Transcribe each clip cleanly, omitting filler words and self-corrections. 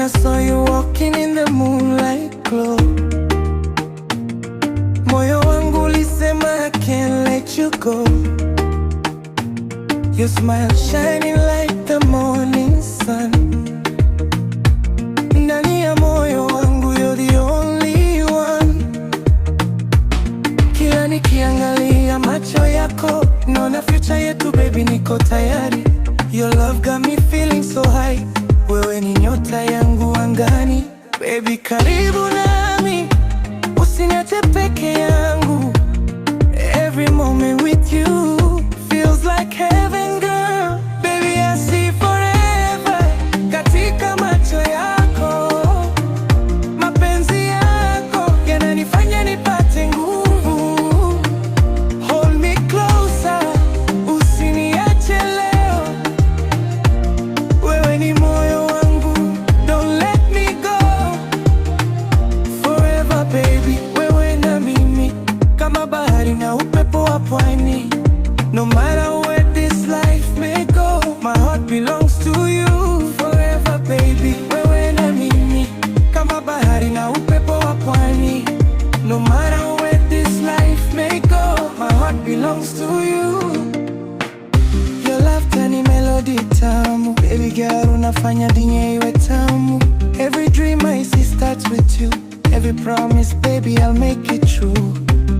I saw you walking in the moonlight glow, moyo wangu ulisema I can't let you go. Your smile shining like the morning sun. Ndani ya moyo wangu you're the only one. Kila nikiangalia macho yako naona future yetu baby, niko tayari. Your love got me feeling so high. Wewe ni nyota yangu angani. Baby karibu nami, usiniache peke yangu. Every moment with you feels like heaven girl. Baby I see forever katika macho yako. Mapenzi yako yananifanya nipate nguvu. Hold me closer, usiniache leo. Wewe ni moyo wangu, don't let me go. Forever baby, wewe na mimi kama bahari na upepo wa pwani. No matter where this life may go, my heart belongs to you. Forever baby, wewe na mimi kama bahari na upepo wa pwani. No matter where this life may go, my heart belongs to you. Your laughter ni melody tamu, baby girl unafanya dunia iwe tamu. Every dream I see starts with you. Every promise baby I'll make it true.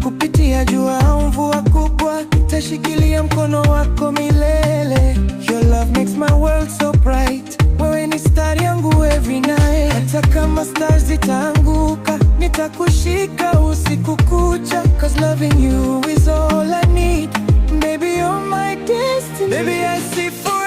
Kupitia jua au mvua kubwa, nitashikilia mkono wako milele. Your love makes my world so bright. Wewe ni star yangu every night. Hata kama stars zitaanguka, nitakushika usiku kucha. Cause loving you is all I need. Baby you're my destiny. Baby I see forever